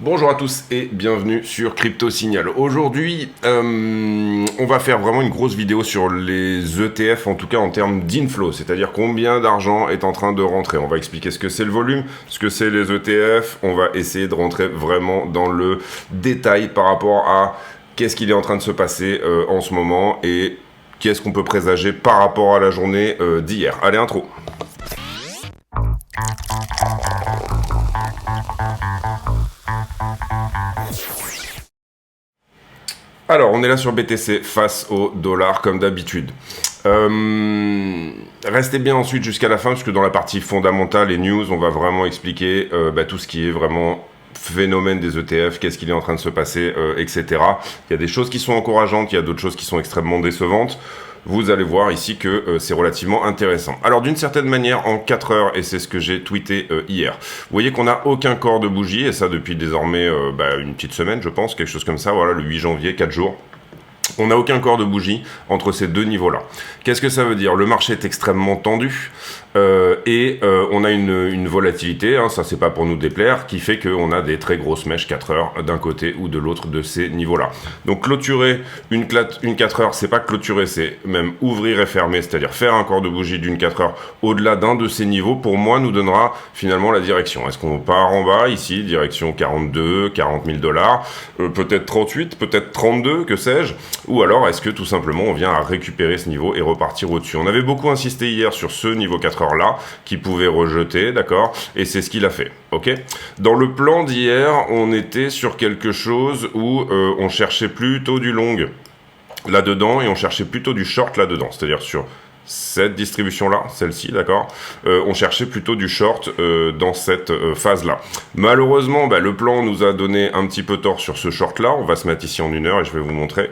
Bonjour à tous et bienvenue sur Crypto Signal. Aujourd'hui, on va faire vraiment une grosse vidéo sur les ETF, en tout cas en termes d'inflow, c'est-à-dire combien d'argent est en train de rentrer. On va expliquer ce que c'est le volume, ce que c'est les ETF, on va essayer de rentrer vraiment dans le détail par rapport à qu'est-ce qu'il est en train de se passer en ce moment et qu'est-ce qu'on peut présager par rapport à la journée d'hier. Allez, intro. Alors, on est là sur BTC face au dollar comme d'habitude. Restez bien ensuite jusqu'à la fin, puisque dans la partie fondamentale et news, on va vraiment expliquer tout ce qui est vraiment phénomène des ETF, qu'est-ce qu'il est en train de se passer, etc. Il y a des choses qui sont encourageantes, il y a d'autres choses qui sont extrêmement décevantes. Vous allez voir ici que c'est relativement intéressant. Alors d'une certaine manière, en 4 heures, et c'est ce que j'ai tweeté hier, vous voyez qu'on n'a aucun corps de bougie, et ça depuis désormais une petite semaine, je pense, quelque chose comme ça, voilà, le 8 janvier, 4 jours. On n'a aucun corps de bougie entre ces deux niveaux-là. Qu'est-ce que ça veut dire? Le marché est extrêmement tendu et on a une volatilité, ça c'est pas pour nous déplaire, qui fait qu'on a des très grosses mèches 4 heures d'un côté ou de l'autre de ces niveaux-là. Donc clôturer une 4 heures, c'est pas clôturer, c'est même ouvrir et fermer, c'est-à-dire faire un corps de bougie d'une 4 heures au-delà d'un de ces niveaux, pour moi, nous donnera finalement la direction. Est-ce qu'on part en bas, ici, direction 42, 40 000 dollars, peut-être 38, peut-être 32, que sais-je, ou alors est-ce que tout simplement on vient à récupérer ce niveau et repartir au-dessus? On avait beaucoup insisté hier sur ce niveau 4 heures là qui pouvait rejeter, d'accord, et c'est ce qu'il a fait, ok. Dans le plan d'hier, on était sur quelque chose où on cherchait plutôt du long là-dedans et on cherchait plutôt du short là-dedans, c'est-à-dire sur cette distribution-là, celle-ci, d'accord, on cherchait plutôt du short dans cette phase-là. Malheureusement, le plan nous a donné un petit peu tort sur ce short-là. On va se mettre ici en 1 heure et je vais vous montrer.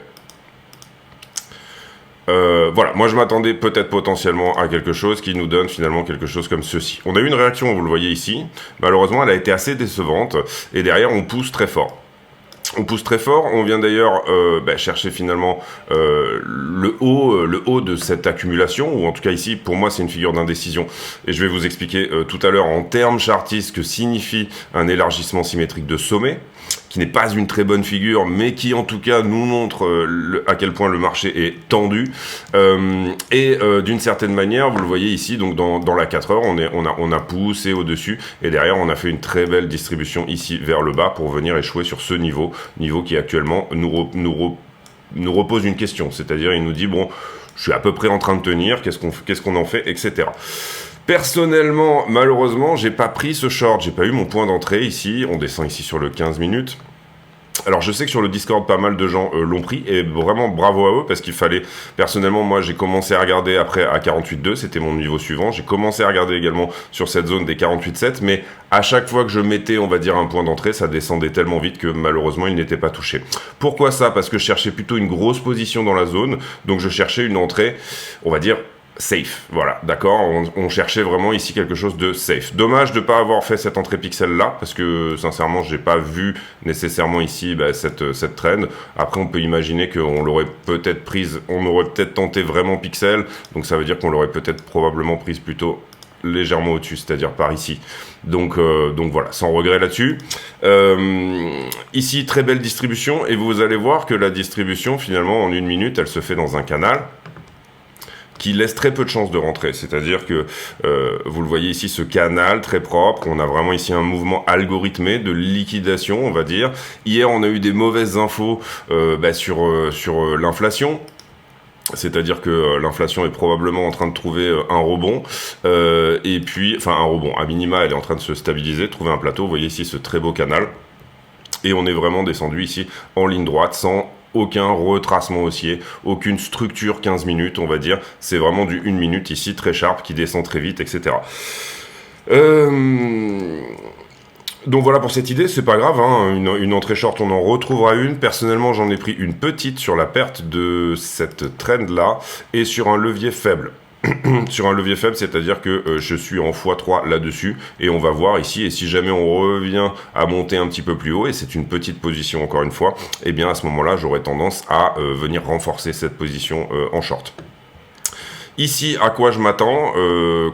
Voilà, moi je m'attendais peut-être potentiellement à quelque chose qui nous donne finalement quelque chose comme ceci. On a eu une réaction, vous le voyez ici, malheureusement elle a été assez décevante, et derrière on pousse très fort. On pousse très fort, on vient d'ailleurs chercher finalement le haut de cette accumulation, ou en tout cas ici, pour moi c'est une figure d'indécision, et je vais vous expliquer tout à l'heure en termes chartistes ce que signifie un élargissement symétrique de sommet, qui n'est pas une très bonne figure, mais qui en tout cas nous montre à quel point le marché est tendu, et d'une certaine manière, vous le voyez ici, donc dans la 4 heures, on a poussé au-dessus, et derrière on a fait une très belle distribution ici vers le bas pour venir échouer sur ce niveau qui actuellement nous repose une question, c'est-à-dire il nous dit, bon, je suis à peu près en train de tenir, qu'est-ce qu'on en fait, etc. Personnellement, malheureusement, j'ai pas pris ce short, j'ai pas eu mon point d'entrée ici, on descend ici sur le 15 minutes. Alors je sais que sur le Discord pas mal de gens l'ont pris, et vraiment bravo à eux, parce qu'il fallait, personnellement moi j'ai commencé à regarder après à 48,2, c'était mon niveau suivant, j'ai commencé à regarder également sur cette zone des 48,7, mais à chaque fois que je mettais on va dire un point d'entrée, ça descendait tellement vite que malheureusement il n'était pas touché. Pourquoi ça? Parce que je cherchais plutôt une grosse position dans la zone, donc je cherchais une entrée, on va dire, safe, voilà, d'accord, on cherchait vraiment ici quelque chose de safe. Dommage de ne pas avoir fait cette entrée pixel là, parce que sincèrement j'ai pas vu nécessairement ici cette trend. Après on peut imaginer qu'on l'aurait peut-être prise, on aurait peut-être tenté vraiment pixel, donc ça veut dire qu'on l'aurait peut-être probablement prise plutôt légèrement au-dessus, c'est-à-dire par ici. Donc voilà, sans regret là-dessus. Ici, très belle distribution, et vous allez voir que la distribution, finalement, en 1 minute, elle se fait dans un canal qui laisse très peu de chances de rentrer, c'est-à-dire que vous le voyez ici, ce canal très propre, on a vraiment ici un mouvement algorithmé de liquidation, on va dire. Hier on a eu des mauvaises infos sur l'inflation, c'est-à-dire que l'inflation est probablement en train de trouver un rebond, et puis, enfin un rebond, à minima elle est en train de se stabiliser, de trouver un plateau, vous voyez ici ce très beau canal, et on est vraiment descendu ici en ligne droite, sans aucun retracement haussier, aucune structure 15 minutes, on va dire. C'est vraiment du 1 minute ici, très sharp, qui descend très vite, etc. Donc voilà pour cette idée, c'est pas grave, une entrée short, on en retrouvera une. Personnellement, j'en ai pris une petite sur la perte de cette trend-là et sur un levier faible. Sur un levier faible, c'est-à-dire que je suis en x3 là-dessus, et on va voir ici, et si jamais on revient à monter un petit peu plus haut, et c'est une petite position encore une fois, et bien à ce moment-là, j'aurais tendance à venir renforcer cette position en short. Ici, à quoi je m'attends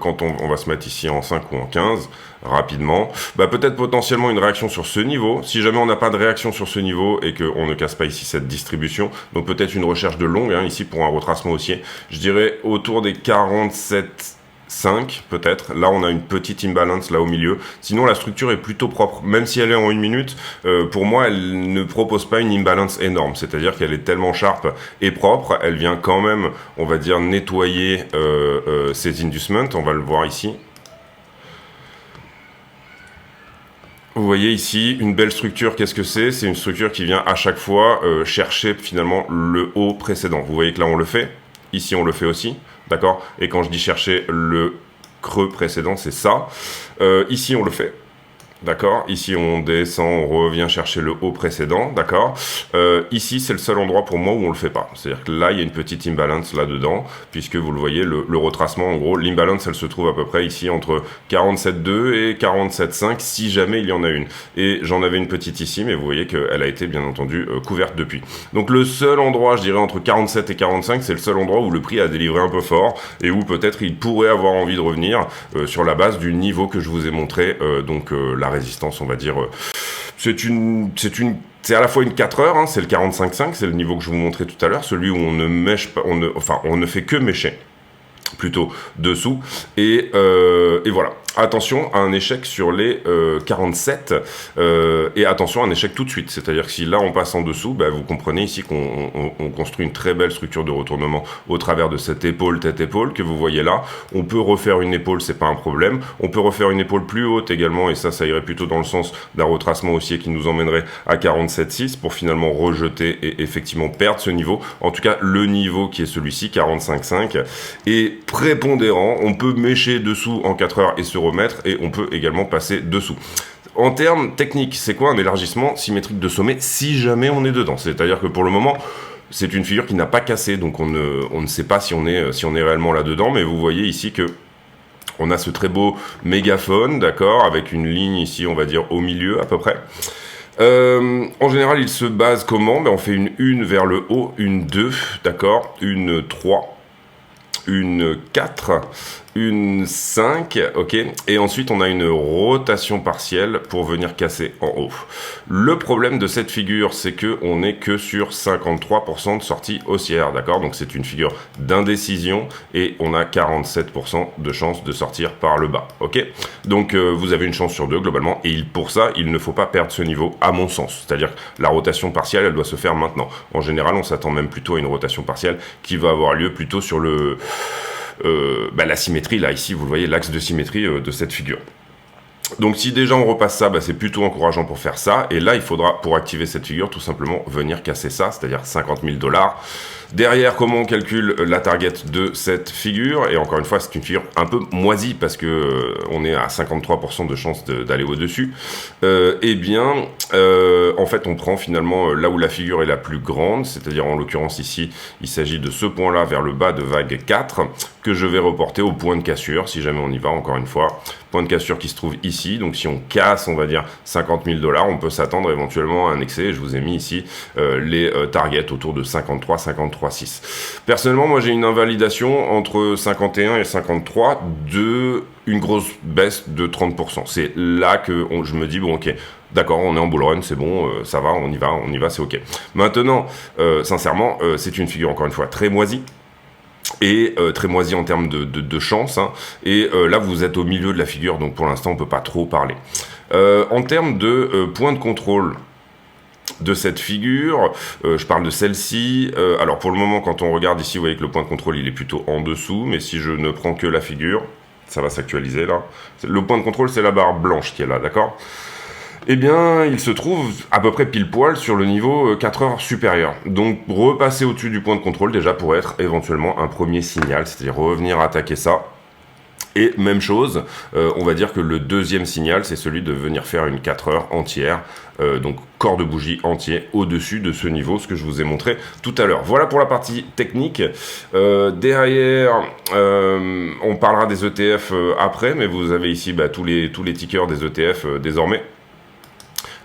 quand on va se mettre ici en 5 ou en 15 rapidement, bah peut-être potentiellement une réaction sur ce niveau, si jamais on n'a pas de réaction sur ce niveau et qu'on ne casse pas ici cette distribution, donc peut-être une recherche de longue, hein, ici pour un retracement haussier, je dirais autour des 47,5 peut-être, là on a une petite imbalance là au milieu, sinon la structure est plutôt propre, même si elle est en 1 minute, pour moi elle ne propose pas une imbalance énorme, c'est-à-dire qu'elle est tellement sharp et propre, elle vient quand même, on va dire, nettoyer ces inducements, on va le voir ici. Vous voyez ici une belle structure, qu'est-ce que c'est? C'est une structure qui vient à chaque fois chercher finalement le haut précédent. Vous voyez que là on le fait, ici on le fait aussi, d'accord? Et quand je dis chercher le creux précédent, c'est ça. Ici on le fait. D'accord, ici on descend, on revient chercher le haut précédent, d'accord. Ici c'est le seul endroit pour moi où on le fait pas. C'est-à-dire que là il y a une petite imbalance là-dedans, puisque vous le voyez, le retracement en gros, l'imbalance elle se trouve à peu près ici entre 47,2 et 47,5 si jamais il y en a une. Et j'en avais une petite ici, mais vous voyez qu'elle a été bien entendu couverte depuis. Donc le seul endroit, je dirais entre 47 et 45, c'est le seul endroit où le prix a délivré un peu fort et où peut-être il pourrait avoir envie de revenir sur la base du niveau que je vous ai montré, la résistance, on va dire, c'est à la fois une 4 heures, hein, c'est le 45,5, c'est le niveau que je vous montrais tout à l'heure, celui où on ne mèche pas, on ne fait que mécher, plutôt dessous, et voilà. Attention à un échec sur les 47 et attention à un échec tout de suite, c'est-à-dire que si là on passe en dessous, bah, vous comprenez ici qu'on construit une très belle structure de retournement au travers de cette épaule, tête-épaule que vous voyez là. On peut refaire une épaule, c'est pas un problème. On peut refaire une épaule plus haute également, et ça irait plutôt dans le sens d'un retracement haussier qui nous emmènerait à 47,6 pour finalement rejeter et effectivement perdre ce niveau. En tout cas, le niveau qui est celui-ci, 45,5, est prépondérant. On peut mécher dessous en 4 heures et se remettre, et on peut également passer dessous. En termes techniques, c'est quoi un élargissement symétrique de sommet si jamais on est dedans? C'est-à-dire que pour le moment, c'est une figure qui n'a pas cassé, donc on ne sait pas si on est réellement là-dedans, mais vous voyez ici que on a ce très beau mégaphone, d'accord, avec une ligne ici, on va dire, au milieu à peu près. En général, il se base comment? On fait une 1 vers le haut, une 2, d'accord, une 3, une 4, une 5, ok, et ensuite on a une rotation partielle pour venir casser en haut. Le problème de cette figure, c'est que on n'est que sur 53% de sortie haussière, d'accord, donc c'est une figure d'indécision et on a 47% de chance de sortir par le bas, ok, donc vous avez une chance sur deux globalement, et pour ça il ne faut pas perdre ce niveau à mon sens, c'est-à-dire que la rotation partielle elle doit se faire maintenant. En général on s'attend même plutôt à une rotation partielle qui va avoir lieu plutôt sur la symétrie, là, ici, vous le voyez, l'axe de symétrie de cette figure. Donc si déjà on repasse ça, c'est plutôt encourageant pour faire ça. Et là, il faudra, pour activer cette figure, tout simplement venir casser ça, c'est-à-dire 50 000 $. Derrière, comment on calcule la target de cette figure? Et encore une fois, c'est une figure un peu moisie parce que on est à 53% de chance d'aller au-dessus. En fait, on prend finalement là où la figure est la plus grande, c'est-à-dire en l'occurrence ici, il s'agit de ce point-là vers le bas de vague 4 que je vais reporter au point de cassure, si jamais on y va, encore une fois. Point de cassure qui se trouve ici, donc si on casse, on va dire 50 000 $, on peut s'attendre éventuellement à un excès. Je vous ai mis ici les targets autour de 53, 53,6. Personnellement, moi j'ai une invalidation entre 51 et 53 de une grosse baisse de 30%. C'est là que je me dis, bon ok, d'accord, on est en bull run, c'est bon, ça va, on y va, c'est ok. Maintenant, sincèrement, c'est une figure encore une fois très moisie. Et très moisi en termes de chance, hein. Et là vous êtes au milieu de la figure, donc pour l'instant on peut pas trop parler. En termes de point de contrôle de cette figure, je parle de celle-ci. Alors pour le moment, quand on regarde ici, vous voyez que le point de contrôle il est plutôt en dessous, mais si je ne prends que la figure, ça va s'actualiser là. Le point de contrôle c'est la barre blanche qui est là, d'accord? Eh bien, il se trouve à peu près pile poil sur le niveau 4 heures supérieur. Donc, repasser au-dessus du point de contrôle déjà pour être éventuellement un premier signal, c'est-à-dire revenir attaquer ça. Et même chose, on va dire que le deuxième signal, c'est celui de venir faire une 4 heures entière, donc corps de bougie entier au-dessus de ce niveau, ce que je vous ai montré tout à l'heure. Voilà pour la partie technique. Derrière, on parlera des ETF après, mais vous avez ici tous les tickers des ETF désormais.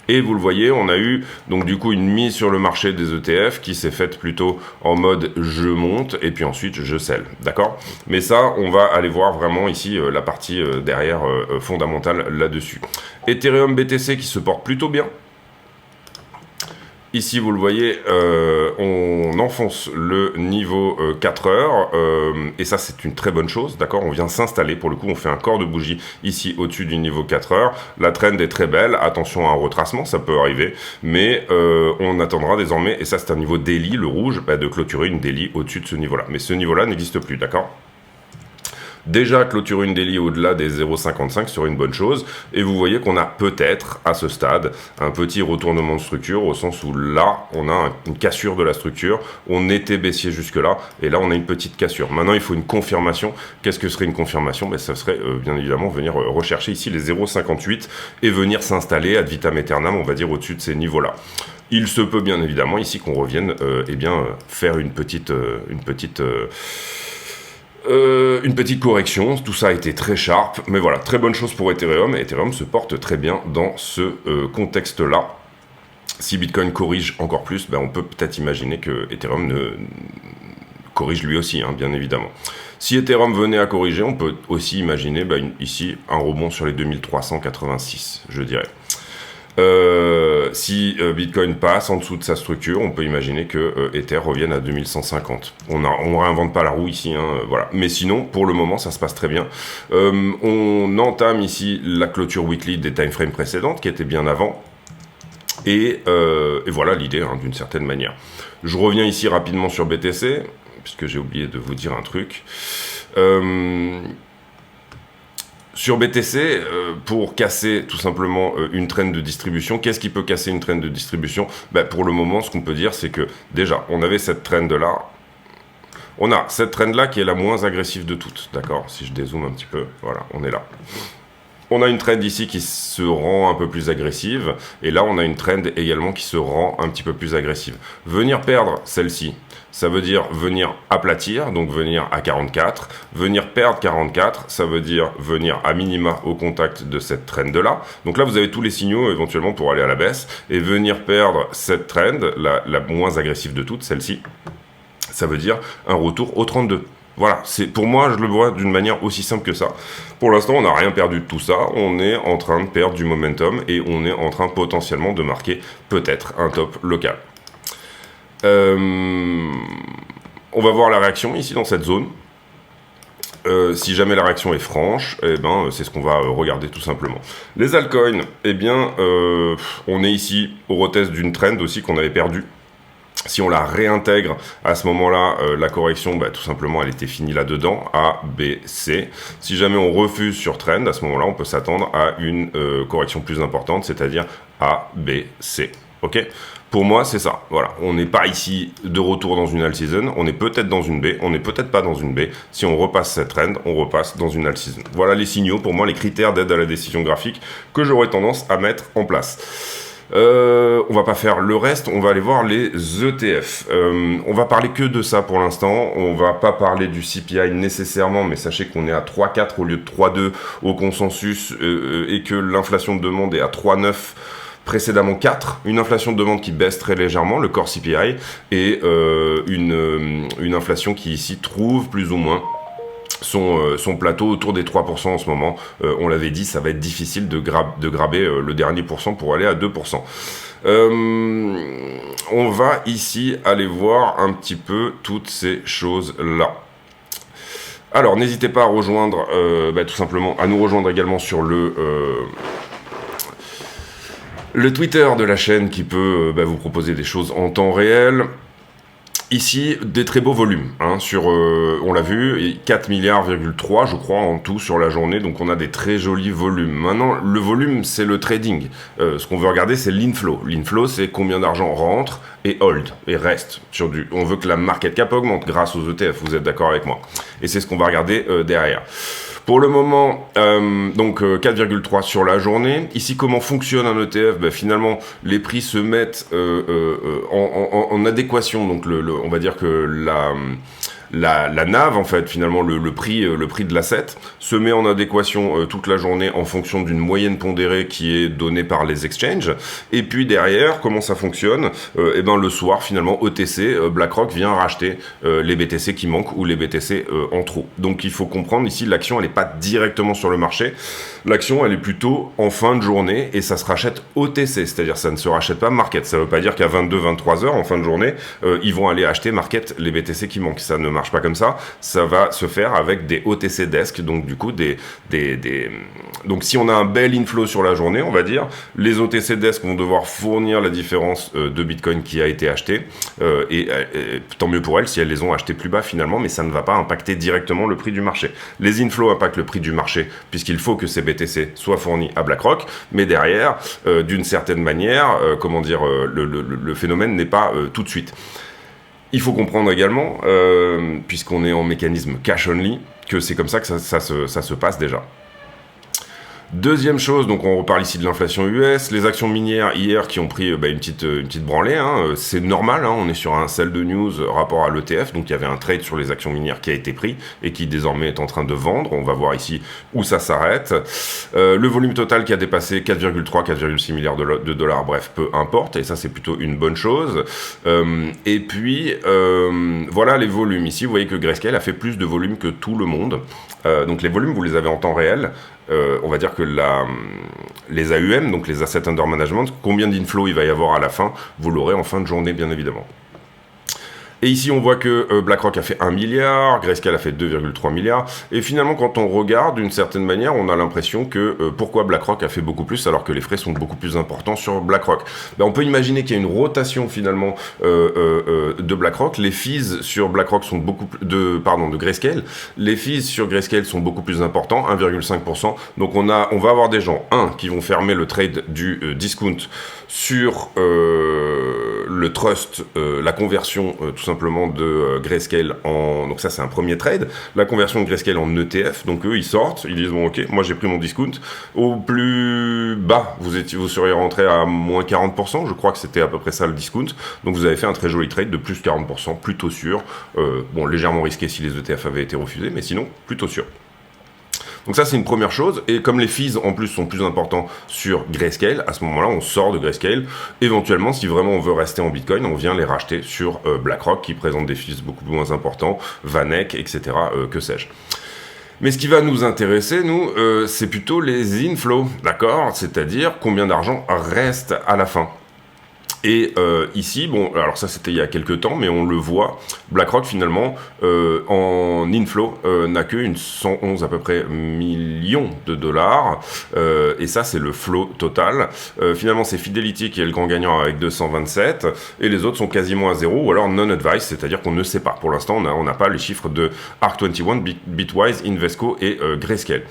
Et vous le voyez, on a eu donc du coup une mise sur le marché des ETF qui s'est faite plutôt en mode je monte et puis ensuite je sell, d'accord? Mais ça, on va aller voir vraiment ici la partie derrière fondamentale là-dessus. Ethereum BTC qui se porte plutôt bien. Ici, vous le voyez, on enfonce le niveau 4 heures, et ça, c'est une très bonne chose, d'accord? On vient s'installer, pour le coup, on fait un corps de bougie ici, au-dessus du niveau 4 heures. La trend est très belle, attention à un retracement, ça peut arriver, mais on attendra désormais, et ça, c'est un niveau daily, le rouge, de clôturer une daily au-dessus de ce niveau-là. Mais ce niveau-là n'existe plus, d'accord? Déjà, clôturer une daily au-delà des 0,55 serait une bonne chose. Et vous voyez qu'on a peut-être, à ce stade, un petit retournement de structure, au sens où là, on a une cassure de la structure. On était baissier jusque-là, et là, on a une petite cassure. Maintenant, il faut une confirmation. Qu'est-ce que serait une confirmation? Ça serait, bien évidemment, venir rechercher ici les 0,58 et venir s'installer ad vitam aeternam, on va dire, au-dessus de ces niveaux-là. Il se peut, bien évidemment, ici, qu'on revienne faire une petite correction, tout ça a été très sharp, mais voilà, très bonne chose pour Ethereum, et Ethereum se porte très bien dans ce contexte-là. Si Bitcoin corrige encore plus, on peut peut-être imaginer que Ethereum corrige lui aussi, bien évidemment. Si Ethereum venait à corriger, on peut aussi imaginer ici un rebond sur les 2386, je dirais. Si Bitcoin passe en dessous de sa structure, on peut imaginer que Ether revienne à 2150. On réinvente pas la roue ici, voilà. Mais sinon, pour le moment, ça se passe très bien. On entame ici la clôture weekly des timeframes précédentes, qui était bien avant. Et voilà l'idée, d'une certaine manière. Je reviens ici rapidement sur BTC, puisque j'ai oublié de vous dire un truc. Sur BTC, pour casser tout simplement une trend de distribution, qu'est-ce qui peut casser une trend de distribution? Pour le moment, ce qu'on peut dire, c'est que déjà, on avait cette trend-là. On a cette trend-là qui est la moins agressive de toutes, d'accord? Si je dézoome un petit peu, voilà, on est là. On a une trend ici qui se rend un peu plus agressive, et là on a une trend également qui se rend un petit peu plus agressive. Venir perdre celle-ci, ça veut dire venir aplatir, donc venir à 44. Venir perdre 44, ça veut dire venir à minima au contact de cette trend-là. Donc là vous avez tous les signaux éventuellement pour aller à la baisse, et venir perdre cette trend, la moins agressive de toutes, celle-ci, ça veut dire un retour au 32. Voilà, pour moi, je le vois d'une manière aussi simple que ça. Pour l'instant, on n'a rien perdu de tout ça. On est en train de perdre du momentum et on est en train potentiellement de marquer peut-être un top local. On va voir la réaction ici dans cette zone. Si jamais la réaction est franche, c'est ce qu'on va regarder tout simplement. Les altcoins, on est ici au retest d'une trend aussi qu'on avait perdue. Si on la réintègre à ce moment-là, la correction, tout simplement, elle était finie là-dedans, A, B, C. Si jamais on refuse sur trend, à ce moment-là, on peut s'attendre à une correction plus importante, c'est-à-dire A, B, C. Ok? Pour moi, c'est ça. Voilà. On n'est pas ici de retour dans une all season. On est peut-être dans une B. On n'est peut-être pas dans une B. Si on repasse cette trend, on repasse dans une all season. Voilà les signaux, pour moi, les critères d'aide à la décision graphique que j'aurais tendance à mettre en place. On va pas faire le reste, on va aller voir les ETF. On va parler que de ça pour l'instant. On va pas parler du CPI nécessairement, mais sachez qu'on est à 3,4 au lieu de 3,2 au consensus et que l'inflation de demande est à 3,9. Précédemment 4, une inflation de demande qui baisse très légèrement, le core CPI, et une inflation qui ici trouve plus ou moins son plateau autour des 3% en ce moment. On l'avait dit, ça va être difficile de graber le dernier pourcent pour aller à 2%. On va ici aller voir un petit peu toutes ces choses-là. Alors, n'hésitez pas à rejoindre, tout simplement, à nous rejoindre également sur le Twitter de la chaîne qui peut vous proposer des choses en temps réel. Ici, des très beaux volumes, on l'a vu, 4 milliards, je crois, en tout sur la journée, donc on a des très jolis volumes. Maintenant, le volume, c'est le trading. Ce qu'on veut regarder, c'est l'inflow. L'inflow, c'est combien d'argent rentre et hold, et reste. On veut que la market cap augmente grâce aux ETF, vous êtes d'accord avec moi. Et c'est ce qu'on va regarder derrière. Pour le moment, 4,3 sur la journée. Ici, comment fonctionne un ETF? Finalement, les prix se mettent en adéquation. Donc, on va dire que la NAV, en fait, finalement, le prix de l'asset, se met en adéquation toute la journée en fonction d'une moyenne pondérée qui est donnée par les exchanges. Et puis derrière, comment ça fonctionne? Et ben le soir, finalement, OTC, BlackRock vient racheter les BTC qui manquent ou les BTC en trop. Donc il faut comprendre ici, l'action, elle n'est pas directement sur le marché. L'action, elle est plutôt en fin de journée et ça se rachète OTC, c'est-à-dire ça ne se rachète pas market. Ça ne veut pas dire qu'à 22-23 heures en fin de journée, ils vont aller acheter market les BTC qui manquent. Ça ne marche pas comme ça. Ça va se faire avec des OTC desk, donc du coup donc si on a un bel inflow sur la journée, on va dire, les OTC desk vont devoir fournir la différence de Bitcoin qui a été acheté et tant mieux pour elles si elles les ont achetés plus bas finalement, mais ça ne va pas impacter directement le prix du marché. Les inflows impactent le prix du marché puisqu'il faut que ces BTC soient fournis à BlackRock, mais derrière, d'une certaine manière, le phénomène n'est pas tout de suite. Il faut comprendre également, puisqu'on est en mécanisme cash only, que c'est comme ça que ça se passe déjà. Deuxième chose, donc on reparle ici de l'inflation US, les actions minières hier qui ont pris une petite branlée, c'est normal, on est sur un sell de news rapport à l'ETF, donc il y avait un trade sur les actions minières qui a été pris et qui désormais est en train de vendre, on va voir ici où ça s'arrête. Le volume total qui a dépassé 4,6 milliards de dollars, bref, peu importe, et ça c'est plutôt une bonne chose. Et puis, voilà les volumes, ici vous voyez que Grayscale a fait plus de volume que tout le monde, donc les volumes vous les avez en temps réel. On va dire que les AUM, donc les Assets Under Management, combien d'inflow il va y avoir à la fin, vous l'aurez en fin de journée bien évidemment. Et ici, on voit que BlackRock a fait 1 milliard, Grayscale a fait 2,3 milliards. Et finalement, quand on regarde, d'une certaine manière, on a l'impression que pourquoi BlackRock a fait beaucoup plus alors que les frais sont beaucoup plus importants sur BlackRock. On peut imaginer qu'il y a une rotation finalement de BlackRock. Les fees sur BlackRock sont de Grayscale. Les fees sur Grayscale sont beaucoup plus importants, 1,5%. Donc on va avoir des gens, qui vont fermer le trade du discount sur le trust, la conversion tout simplement de Grayscale donc ça c'est un premier trade, la conversion de Grayscale en ETF, donc eux ils sortent, ils disent bon ok, moi j'ai pris mon discount, au plus bas vous seriez rentré à moins 40%, je crois que c'était à peu près ça le discount, donc vous avez fait un très joli trade de plus 40%, plutôt sûr, légèrement risqué si les ETF avaient été refusés, mais sinon plutôt sûr. Donc ça c'est une première chose, et comme les fees en plus sont plus importants sur Grayscale, à ce moment-là on sort de Grayscale. Éventuellement si vraiment on veut rester en Bitcoin, on vient les racheter sur BlackRock qui présente des fees beaucoup moins importants, Vanek, etc. Que sais-je. Mais ce qui va nous intéresser, nous, c'est plutôt les inflows, d'accord? C'est-à-dire combien d'argent reste à la fin. Et ici, alors ça c'était il y a quelques temps, mais on le voit, BlackRock finalement, en inflow, n'a que 111 à peu près millions de dollars, et ça c'est le flow total. Finalement c'est Fidelity qui est le grand gagnant avec 227, et les autres sont quasiment à zéro, ou alors non-advice, c'est-à-dire qu'on ne sait pas. Pour l'instant, on n'a pas les chiffres de ARK21, Bitwise, Invesco et Grayscale.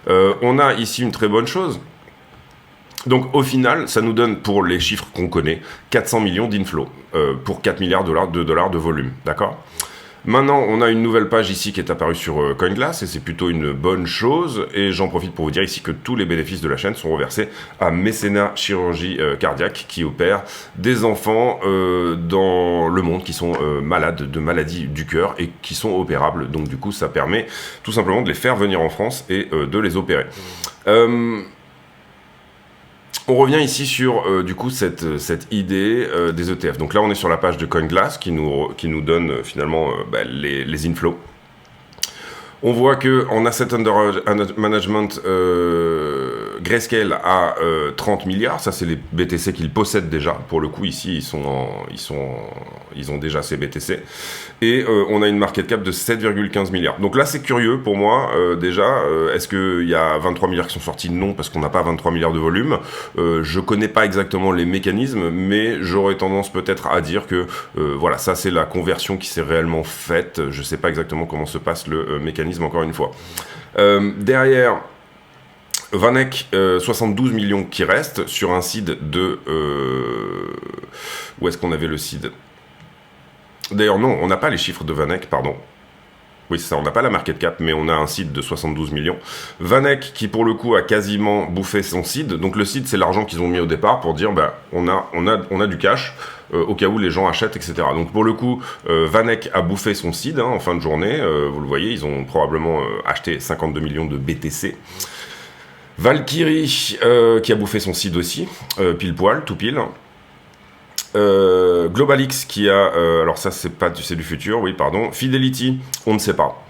On a ici une très bonne chose. Donc au final, ça nous donne, pour les chiffres qu'on connaît, 400 millions d'inflow pour 4 milliards de dollars de volume, d'accord ? Maintenant, on a une nouvelle page ici qui est apparue sur CoinGlass et c'est plutôt une bonne chose. Et j'en profite pour vous dire ici que tous les bénéfices de la chaîne sont reversés à Mécénat Chirurgie Cardiaque qui opère des enfants dans le monde qui sont malades de maladies du cœur et qui sont opérables. Donc du coup, ça permet tout simplement de les faire venir en France et de les opérer. On revient ici sur du coup cette idée des ETF. Donc là on est sur la page de CoinGlass qui nous donne finalement les inflows. On voit que en Asset Under Management, Grayscale a 30 milliards. Ça, c'est les BTC qu'ils possèdent déjà. Pour le coup, ici, ils ont déjà ces BTC. Et on a une market cap de 7,15 milliards. Donc là, c'est curieux pour moi. Déjà, est-ce qu'il y a 23 milliards qui sont sortis? Non, parce qu'on n'a pas 23 milliards de volume. Je connais pas exactement les mécanismes, mais j'aurais tendance peut-être à dire que voilà, ça, c'est la conversion qui s'est réellement faite. Je sais pas exactement comment se passe le mécanisme. Encore une fois. Derrière, Vanek, 72 millions qui restent sur un seed de... où est-ce qu'on avait le seed? D'ailleurs, non, on n'a pas les chiffres de Vanek, pardon. Oui, c'est ça, on n'a pas la market cap, mais on a un seed de 72 millions. Vanek, qui pour le coup a quasiment bouffé son seed. Donc le seed, c'est l'argent qu'ils ont mis au départ pour dire, bah, on a du cash au cas où les gens achètent, etc. Donc pour le coup, Vanek a bouffé son seed en fin de journée. Vous le voyez, ils ont probablement acheté 52 millions de BTC. Valkyrie, qui a bouffé son seed aussi, pile poil, tout pile. GlobalX qui a alors ça c'est du futur, oui pardon. Fidelity, on ne sait pas.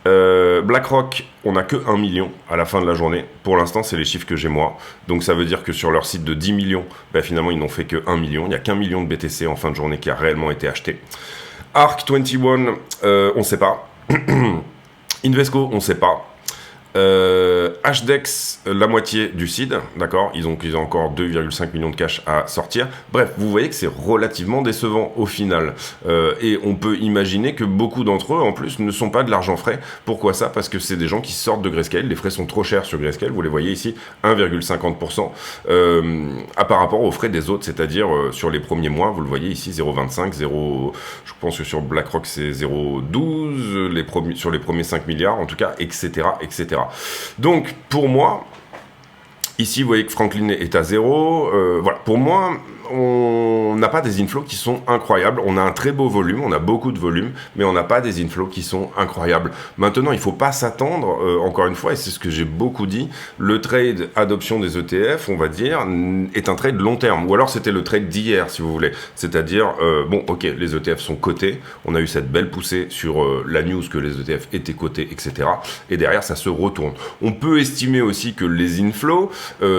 BlackRock, on n'a que 1 million à la fin de la journée. Pour l'instant, c'est les chiffres que j'ai moi. Donc ça veut dire que sur leur site de 10 millions, bah, finalement ils n'ont fait que 1 million. Il n'y a qu'1 million de BTC en fin de journée qui a réellement été acheté. ARK 21, on ne sait pas. Invesco, on ne sait pas. HDEX, la moitié du seed, d'accord, ils ont encore 2,5 millions de cash à sortir. Bref, vous voyez que c'est relativement décevant au final. Et on peut imaginer que beaucoup d'entre eux, en plus, ne sont pas de l'argent frais. Pourquoi ça? Parce que c'est des gens qui sortent de Grayscale. Les frais sont trop chers sur Grayscale. Vous les voyez ici, 1,50% par rapport aux frais des autres, c'est-à-dire sur les premiers mois, vous le voyez ici, 0,25, 0, je pense que sur BlackRock c'est 0,12, sur les premiers 5 milliards en tout cas, etc., etc. Donc, pour moi, ici, vous voyez que Franklin est à 0. Voilà, pour moi, on n'a pas des inflows qui sont incroyables. On a un très beau volume, on a beaucoup de volume, mais on n'a pas des inflows qui sont incroyables. Maintenant, il ne faut pas s'attendre, encore une fois, et c'est ce que j'ai beaucoup dit, le trade adoption des ETF, on va dire, est un trade long terme. Ou alors c'était le trade d'hier, si vous voulez. C'est-à-dire, bon, ok, les ETF sont cotés, on a eu cette belle poussée sur la news que les ETF étaient cotés, etc. Et derrière, ça se retourne. On peut estimer aussi que les inflows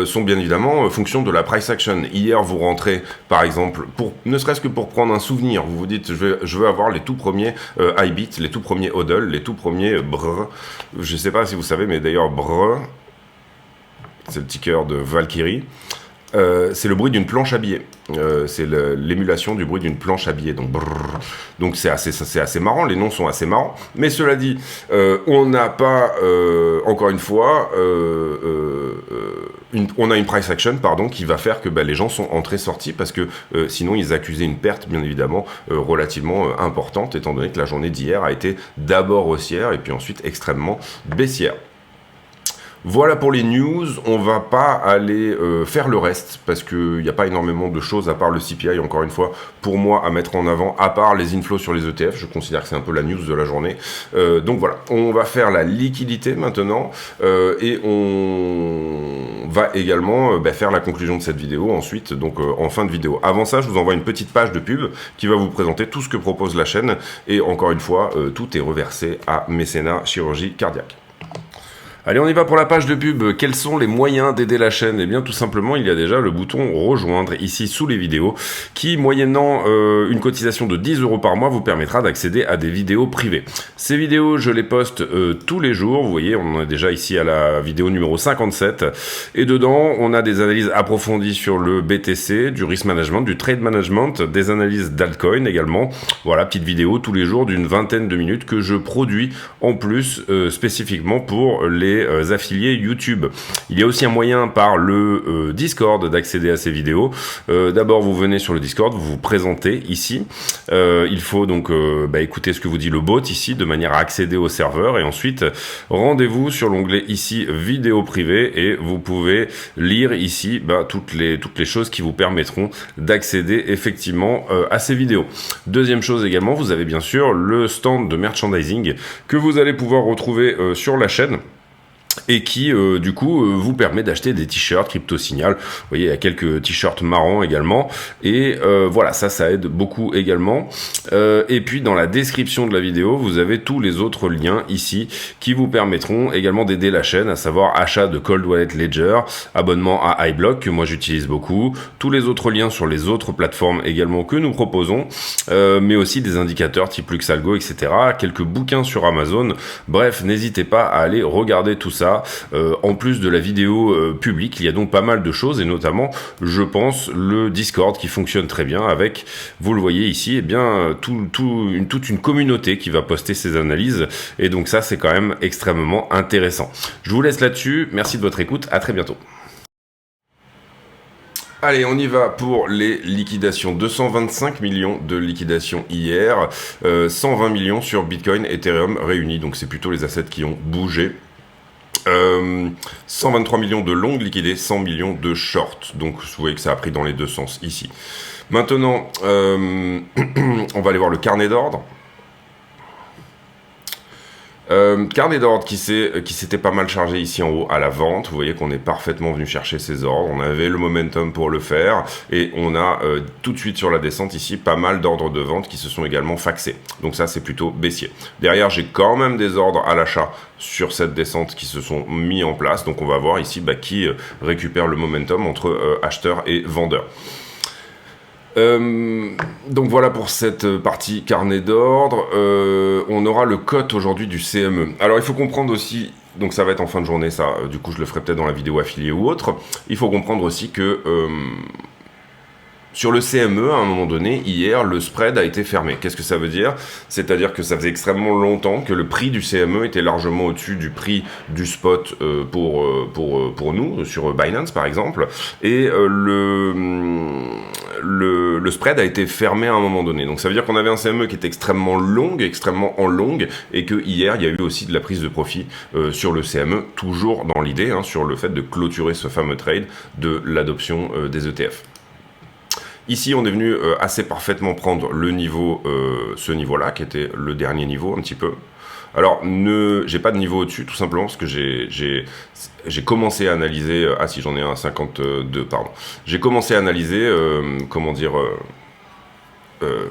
sont bien évidemment fonction de la price action. Hier, vous rentrez par exemple, ne serait-ce que pour prendre un souvenir, vous vous dites, je veux avoir les tout premiers iBit, les tout premiers HODL, les tout premiers BRR. Je ne sais pas si vous savez, mais d'ailleurs, BRR, c'est le ticker de Valkyrie. C'est le bruit d'une planche à billets. C'est l'émulation du bruit d'une planche à billets. Donc c'est assez marrant, les noms sont assez marrants. Mais cela dit, on n'a pas, encore une fois, on a une price action qui va faire que les gens sont entrés-sortis parce que sinon ils accusaient une perte, bien évidemment, relativement importante, étant donné que la journée d'hier a été d'abord haussière et puis ensuite extrêmement baissière. Voilà pour les news, on va pas aller faire le reste parce qu'il n'y a pas énormément de choses à part le CPI, encore une fois, pour moi à mettre en avant, à part les inflows sur les ETF, je considère que c'est un peu la news de la journée. Donc voilà, on va faire la liquidité maintenant et on va également faire la conclusion de cette vidéo ensuite, donc en fin de vidéo. Avant ça, je vous envoie une petite page de pub qui va vous présenter tout ce que propose la chaîne et encore une fois, tout est reversé à Mécénat Chirurgie Cardiaque. Allez, on y va pour la page de pub. Quels sont les moyens d'aider la chaîne? Eh bien, tout simplement, il y a déjà le bouton rejoindre ici sous les vidéos qui, moyennant une cotisation de 10 € par mois, vous permettra d'accéder à des vidéos privées. Ces vidéos, je les poste tous les jours. Vous voyez, on est déjà ici à la vidéo numéro 57. Et dedans, on a des analyses approfondies sur le BTC, du risk management, du trade management, des analyses d'altcoin également. Voilà, petite vidéo tous les jours d'une vingtaine de minutes que je produis en plus spécifiquement pour les affiliés YouTube. Il y a aussi un moyen par le Discord d'accéder à ces vidéos. D'abord, vous venez sur le Discord, vous vous présentez ici. Il faut donc écouter ce que vous dit le bot ici de manière à accéder au serveur et ensuite rendez-vous sur l'onglet ici vidéo privée et vous pouvez lire ici toutes les choses qui vous permettront d'accéder effectivement à ces vidéos. Deuxième chose également, vous avez bien sûr le stand de merchandising que vous allez pouvoir retrouver sur la chaîne et qui du coup vous permet d'acheter des t-shirts Crypto Signal. Vous voyez, il y a quelques t-shirts marrants également et voilà, ça aide beaucoup également. Et puis dans la description de la vidéo, vous avez tous les autres liens ici qui vous permettront également d'aider la chaîne, à savoir achat de Cold Wallet Ledger, abonnement à iBlock que moi j'utilise beaucoup, tous les autres liens sur les autres plateformes également que nous proposons, mais aussi des indicateurs type Luxalgo, etc. Quelques bouquins sur Amazon. Bref, n'hésitez pas à aller regarder tout ça. En plus de la vidéo publique, il y a donc pas mal de choses et notamment, je pense, le Discord qui fonctionne très bien avec, vous le voyez ici, toute une communauté qui va poster ses analyses et donc ça, c'est quand même extrêmement intéressant. Je vous laisse là-dessus. Merci de votre écoute. À très bientôt. Allez, on y va pour les liquidations. 225 millions de liquidations hier, 120 millions sur Bitcoin, Ethereum réunis, donc c'est plutôt les assets qui ont bougé. 123 millions de longues liquidées, 100 millions de shorts. Donc vous voyez que ça a pris dans les deux sens ici. Maintenant, on va aller voir le carnet d'ordre. Carnet d'ordre qui s'était pas mal chargé ici en haut à la vente. Vous voyez qu'on est parfaitement venu chercher ces ordres. On avait le momentum pour le faire. Et on a tout de suite sur la descente ici pas mal d'ordres de vente qui se sont également faxés. Donc ça c'est plutôt baissier. Derrière j'ai quand même des ordres à l'achat sur cette descente qui se sont mis en place. Donc on va voir ici qui récupère le momentum entre acheteurs et vendeurs. Donc voilà pour cette partie carnet d'ordre. On aura le cote aujourd'hui du CME. Alors il faut comprendre aussi, donc ça va être en fin de journée ça, du coup je le ferai peut-être dans la vidéo affiliée ou autre. Il faut comprendre aussi que sur le CME, à un moment donné, hier, le spread a été fermé. Qu'est-ce que ça veut dire? C'est-à-dire que ça faisait extrêmement longtemps que le prix du CME était largement au-dessus du prix du spot pour nous, sur Binance par exemple. Et le spread a été fermé à un moment donné. Donc ça veut dire qu'on avait un CME qui était extrêmement en longue, et que hier, il y a eu aussi de la prise de profit sur le CME, toujours dans l'idée, sur le fait de clôturer ce fameux trade de l'adoption des ETF. Ici, on est venu assez parfaitement prendre le niveau, ce niveau-là, qui était le dernier niveau, un petit peu. Alors, j'ai pas de niveau au-dessus, tout simplement, parce que j'ai commencé à analyser... ah si, j'en ai un 52, pardon. J'ai commencé à analyser,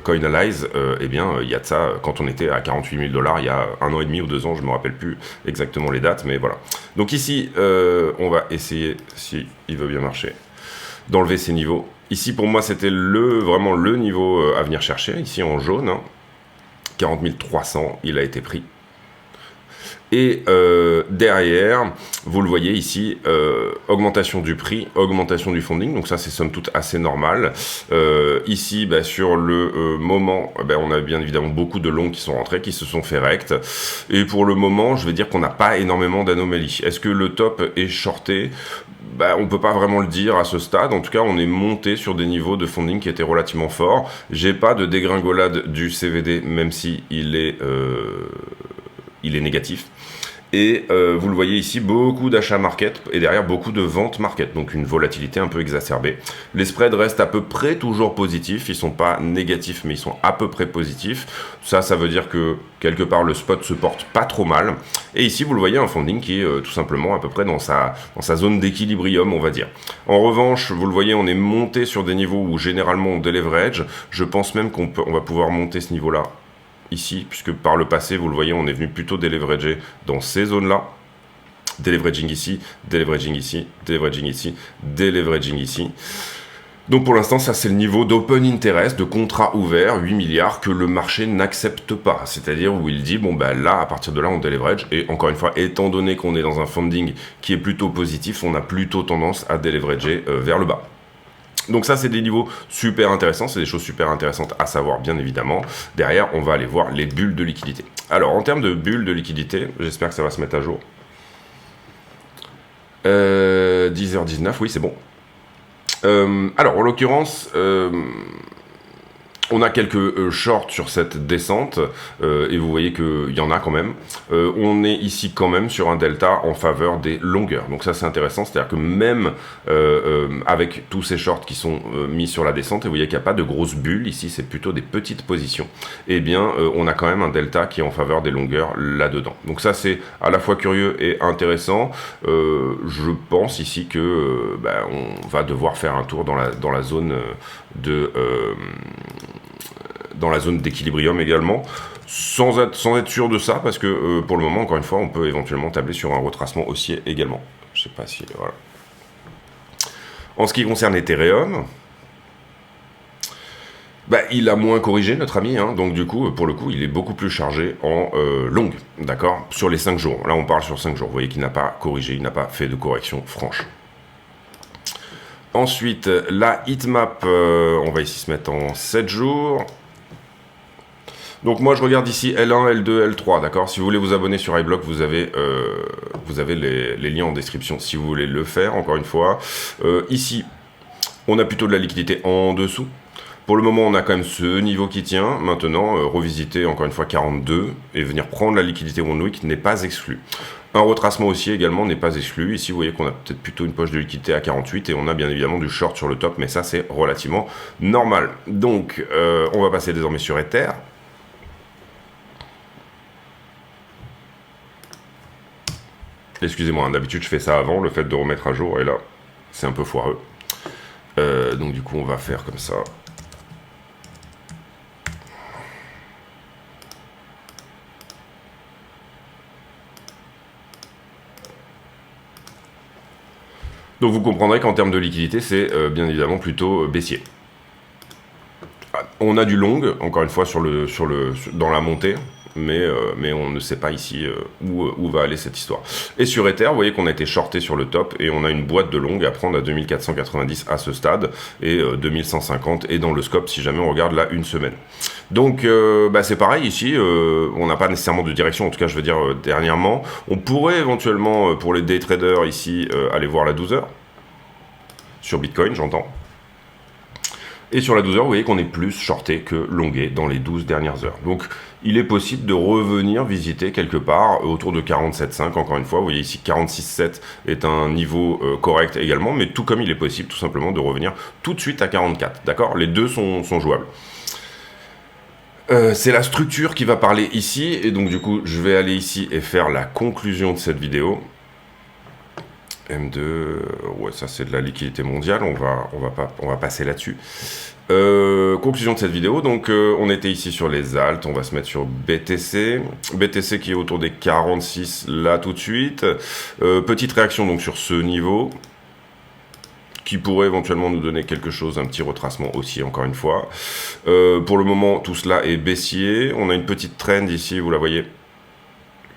Coinalyze, eh bien, il y a de ça, quand on était à 48 000 $, il y a 1 an et demi ou 2 ans, je me rappelle plus exactement les dates, mais voilà. Donc ici, on va essayer, si il veut bien marcher, d'enlever ces niveaux. Ici, pour moi, c'était vraiment le niveau à venir chercher. Ici, en jaune, 40 300, il a été pris. Et derrière, vous le voyez ici, augmentation du prix, augmentation du funding. Donc ça, c'est somme toute assez normal. Ici, sur le moment, on a bien évidemment beaucoup de longs qui sont rentrés, qui se sont fait rect. Et pour le moment, je vais dire qu'on n'a pas énormément d'anomalies. Est-ce que le top est shorté ? On peut pas vraiment le dire à ce stade. En tout cas, on est monté sur des niveaux de funding qui étaient relativement forts. J'ai pas de dégringolade du CVD, même si il est négatif. Et vous le voyez ici, beaucoup d'achats market et derrière beaucoup de ventes market, donc une volatilité un peu exacerbée. Les spreads restent à peu près toujours positifs, ils sont pas négatifs mais ils sont à peu près positifs. Ça veut dire que quelque part le spot se porte pas trop mal. Et ici vous le voyez, un funding qui est tout simplement à peu près dans sa zone d'équilibrium, on va dire. En revanche, vous le voyez, on est monté sur des niveaux où généralement on déleverage. Je pense même qu'on va pouvoir monter ce niveau-là ici, puisque par le passé, vous le voyez, on est venu plutôt déleverager dans ces zones-là. Deleveraging ici, deleveraging ici, deleveraging ici, deleveraging ici. Donc pour l'instant, ça c'est le niveau d'open interest, de contrat ouvert, 8 milliards, que le marché n'accepte pas. C'est-à-dire où il dit, là, à partir de là, on deleverage. Et encore une fois, étant donné qu'on est dans un funding qui est plutôt positif, on a plutôt tendance à deleverager vers le bas. Donc ça, c'est des niveaux super intéressants, c'est des choses super intéressantes à savoir, bien évidemment. Derrière, on va aller voir les bulles de liquidité. Alors, en termes de bulles de liquidité, j'espère que ça va se mettre à jour. 10h19, oui, c'est bon. Alors, en l'occurrence... on a quelques shorts sur cette descente, et vous voyez qu'il y en a quand même. On est ici quand même sur un delta en faveur des longueurs. Donc ça c'est intéressant, c'est-à-dire que même avec tous ces shorts qui sont mis sur la descente, et vous voyez qu'il n'y a pas de grosses bulles, ici c'est plutôt des petites positions, et bien on a quand même un delta qui est en faveur des longueurs là-dedans. Donc ça c'est à la fois curieux et intéressant. Je pense ici que on va devoir faire un tour dans la zone dans la zone d'équilibrium également, sans être sûr de ça, parce que pour le moment, encore une fois, on peut éventuellement tabler sur un retracement haussier également. Je sais pas si... Voilà. En ce qui concerne Ethereum, il a moins corrigé, notre ami, donc du coup, pour le coup, il est beaucoup plus chargé en longue, d'accord, sur les 5 jours. Là, on parle sur 5 jours. Vous voyez qu'il n'a pas corrigé, il n'a pas fait de correction franche. Ensuite, la heatmap, on va ici se mettre en 7 jours. Donc moi je regarde ici L1, L2, L3, d'accord. Si vous voulez vous abonner sur iBlock, vous avez les liens en description si vous voulez le faire, encore une fois. Ici, On a plutôt de la liquidité en dessous. Pour le moment, on a quand même ce niveau qui tient. Maintenant, revisiter encore une fois 42 et venir prendre la liquidité One Week n'est pas exclu. Un retracement aussi également n'est pas exclu. Ici, vous voyez qu'on a peut-être plutôt une poche de liquidité à 48 et on a bien évidemment du short sur le top, mais ça, c'est relativement normal. Donc, on va passer désormais sur Ether. Excusez-moi, d'habitude, je fais ça avant, le fait de remettre à jour, et là, c'est un peu foireux. Donc, du coup, on va faire comme ça. Donc vous comprendrez qu'en termes de liquidité, c'est bien évidemment plutôt baissier. On a du long, encore une fois, dans la montée, mais on ne sait pas ici où va aller cette histoire. Et sur Ether, vous voyez qu'on a été shorté sur le top, et on a une boîte de long à prendre à 2490 à ce stade, et 2150 est dans le scope si jamais on regarde là une semaine. Donc c'est pareil ici, on n'a pas nécessairement de direction, en tout cas je veux dire dernièrement. On pourrait éventuellement pour les day traders ici aller voir la 12 heures, sur Bitcoin j'entends. Et sur la 12 heures, vous voyez qu'on est plus shorté que longué dans les 12 dernières heures. Donc il est possible de revenir visiter quelque part autour de 47,5, encore une fois. Vous voyez ici 46,7 est un niveau correct également, mais tout comme il est possible tout simplement de revenir tout de suite à 44. D'accord? Les deux sont jouables. C'est la structure qui va parler ici, et donc du coup je vais aller ici et faire la conclusion de cette vidéo. M2, ouais, ça c'est de la liquidité mondiale, on va passer là-dessus. Conclusion de cette vidéo, donc on était ici sur les alts, on va se mettre sur BTC. BTC qui est autour des 46 là tout de suite. Petite réaction donc sur ce niveau, qui pourrait éventuellement nous donner quelque chose, un petit retracement aussi, encore une fois. Pour le moment, tout cela est baissier. On a une petite trend ici, vous la voyez,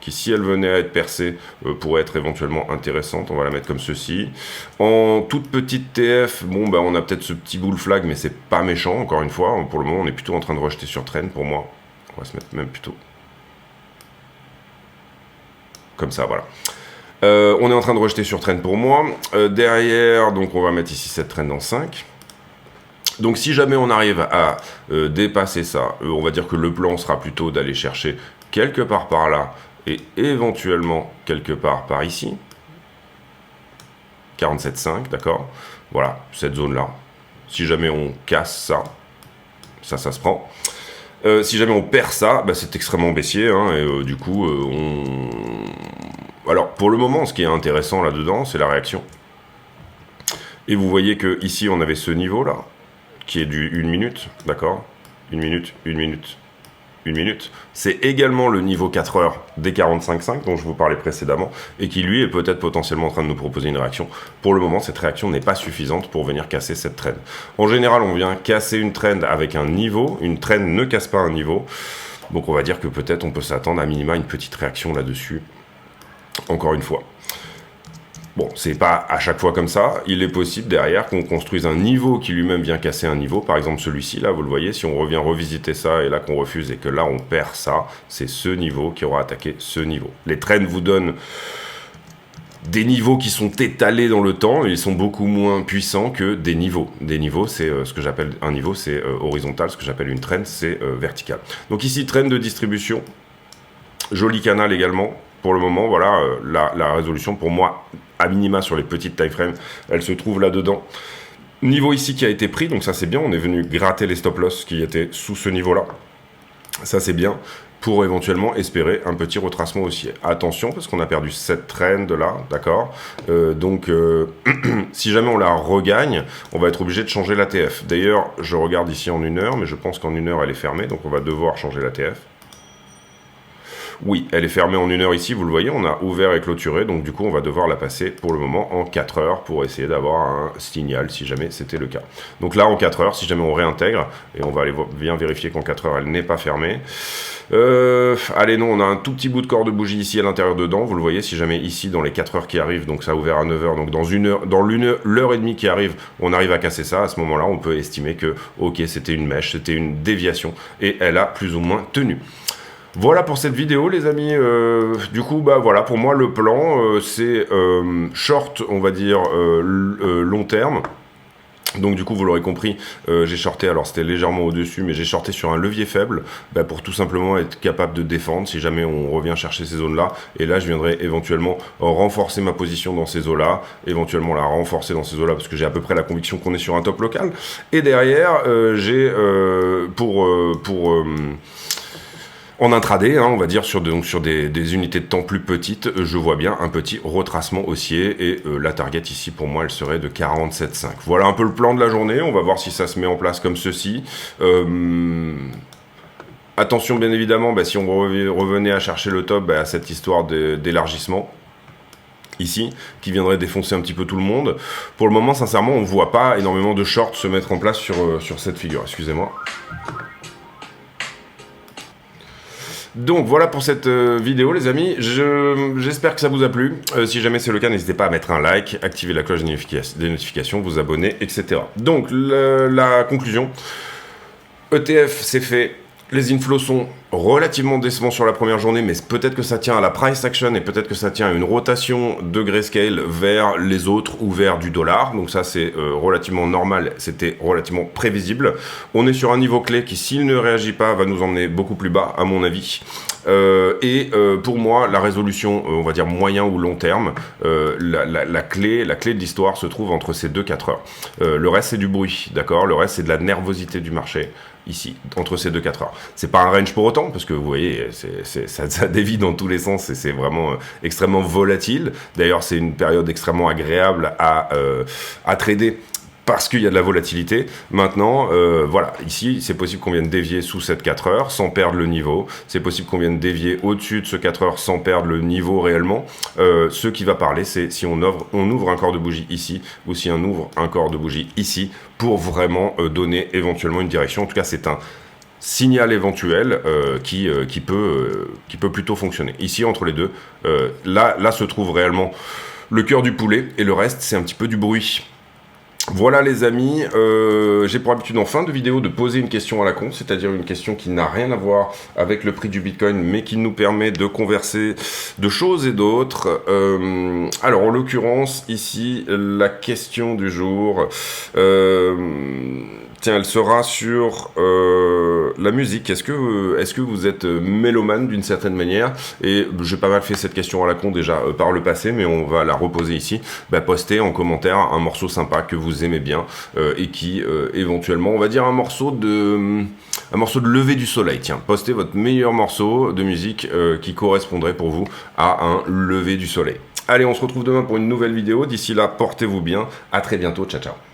qui, si elle venait à être percée, pourrait être éventuellement intéressante. On va la mettre comme ceci. En toute petite TF, bon, on a peut-être ce petit bull flag, mais c'est pas méchant, encore une fois. Pour le moment, on est plutôt en train de rejeter sur trend, pour moi. On va se mettre même plutôt comme ça, voilà. On est en train de rejeter sur trend pour moi. Derrière, donc on va mettre ici cette trend en 5. Donc si jamais on arrive à dépasser ça, on va dire que le plan sera plutôt d'aller chercher quelque part par là et éventuellement quelque part par ici. 47,5, d'accord? Voilà, cette zone-là. Si jamais on casse ça se prend. Si jamais on perd ça, c'est extrêmement baissier, hein, et du coup, Alors, pour le moment, ce qui est intéressant là-dedans, c'est la réaction. Et vous voyez que ici, on avait ce niveau-là, qui est du 1 minute, d'accord? 1 minute, 1 minute, 1 minute. C'est également le niveau 4 heures des 45,5 dont je vous parlais précédemment, et qui, lui, est peut-être potentiellement en train de nous proposer une réaction. Pour le moment, cette réaction n'est pas suffisante pour venir casser cette trend. En général, on vient casser une trend avec un niveau. Une trend ne casse pas un niveau. Donc, on va dire que peut-être on peut s'attendre à minima une petite réaction là-dessus. Encore une fois. Bon, c'est pas à chaque fois comme ça. Il est possible derrière qu'on construise un niveau qui lui-même vient casser un niveau. Par exemple, celui-ci, là, vous le voyez, si on revient revisiter ça et là qu'on refuse et que là on perd ça, c'est ce niveau qui aura attaqué ce niveau. Les trends vous donnent des niveaux qui sont étalés dans le temps, et ils sont beaucoup moins puissants que des niveaux. Des niveaux, c'est ce que j'appelle un niveau, c'est horizontal. Ce que j'appelle une trend, c'est vertical. Donc ici, trend de distribution. Joli canal également. Pour le moment, voilà, la résolution pour moi, à minima sur les petites time frames, elle se trouve là-dedans. Niveau ici qui a été pris, donc ça c'est bien, on est venu gratter les stop loss qui étaient sous ce niveau-là. Ça c'est bien, pour éventuellement espérer un petit retracement haussier. Attention, parce qu'on a perdu cette trend là, d'accord? Donc, si jamais on la regagne, on va être obligé de changer l'ATF. D'ailleurs, je regarde ici en 1 heure, mais je pense qu'en 1 heure elle est fermée, donc on va devoir changer l'ATF. Oui, elle est fermée en 1 heure ici, vous le voyez, on a ouvert et clôturé, donc du coup on va devoir la passer pour le moment en 4 heures pour essayer d'avoir un signal si jamais c'était le cas. Donc là en 4 heures, si jamais on réintègre, et on va aller bien vérifier qu'en 4 heures elle n'est pas fermée. Allez non, on a un tout petit bout de corps de bougie ici à l'intérieur dedans, vous le voyez, si jamais ici dans les 4 heures qui arrivent, donc ça a ouvert à 9 heures, donc dans l'heure et demie qui arrive, on arrive à casser ça, à ce moment-là on peut estimer que ok c'était une mèche, c'était une déviation, et elle a plus ou moins tenu. Voilà pour cette vidéo les amis, du coup voilà pour moi le plan c'est short on va dire long terme Donc du coup vous l'aurez compris, j'ai shorté, alors c'était légèrement au-dessus, mais j'ai shorté sur un levier faible pour tout simplement être capable de défendre si jamais on revient chercher ces zones-là. Et là je viendrai éventuellement renforcer ma position dans ces eaux-là, éventuellement la renforcer dans ces eaux-là parce que j'ai à peu près la conviction qu'on est sur un top local. Et derrière j'ai en intraday, on va dire sur des unités de temps plus petites, je vois bien un petit retracement haussier et la target ici pour moi elle serait de 47,5. Voilà un peu le plan de la journée, on va voir si ça se met en place comme ceci. Attention bien évidemment, si on revenait à chercher le top, à cette histoire d'élargissement ici, qui viendrait défoncer un petit peu tout le monde. Pour le moment sincèrement on ne voit pas énormément de shorts se mettre en place sur cette figure, excusez-moi. Donc voilà pour cette vidéo les amis, j'espère que ça vous a plu. Si jamais c'est le cas, n'hésitez pas à mettre un like, activer la cloche des notifications, vous abonner, etc. Donc la conclusion, ETF c'est fait, les inflows sont relativement décevants sur la première journée, mais peut-être que ça tient à la price action et peut-être que ça tient à une rotation de Grayscale vers les autres ou vers du dollar. Donc ça c'est relativement normal, c'était relativement prévisible. On est sur un niveau clé qui, s'il ne réagit pas, va nous emmener beaucoup plus bas à mon avis. Pour moi, la résolution, on va dire moyen ou long terme, la clé de l'histoire se trouve entre ces 2-4 heures. Le reste c'est du bruit, d'accord. Le reste c'est de la nervosité du marché. Ici, entre ces 2-4 heures. C'est pas un range pour autant, parce que vous voyez, ça dévie dans tous les sens et c'est vraiment extrêmement volatile. D'ailleurs, c'est une période extrêmement agréable à trader parce qu'il y a de la volatilité. Maintenant, voilà, ici, c'est possible qu'on vienne dévier sous cette 4 heures sans perdre le niveau. C'est possible qu'on vienne dévier au-dessus de ce 4 heures sans perdre le niveau réellement. Ce qui va parler, c'est si on ouvre un corps de bougie ici ou si on ouvre un corps de bougie ici pour vraiment donner éventuellement une direction. En tout cas, c'est un signal éventuel qui peut plutôt fonctionner. Ici, entre les deux, là se trouve réellement le cœur du poulet et le reste, c'est un petit peu du bruit. Voilà les amis, j'ai pour habitude en fin de vidéo de poser une question à la con, c'est-à-dire une question qui n'a rien à voir avec le prix du Bitcoin, mais qui nous permet de converser de choses et d'autres. Alors en l'occurrence, ici, la question du jour, tiens, elle sera sur la musique. Est-ce que vous êtes mélomane d'une certaine manière? Et j'ai pas mal fait cette question à la con déjà par le passé, mais on va la reposer ici. Postez en commentaire un morceau sympa que vous aimez bien et qui éventuellement, on va dire un morceau de lever du soleil. Tiens, postez votre meilleur morceau de musique qui correspondrait pour vous à un lever du soleil. Allez, on se retrouve demain pour une nouvelle vidéo. D'ici là, portez-vous bien. À très bientôt. Ciao, ciao.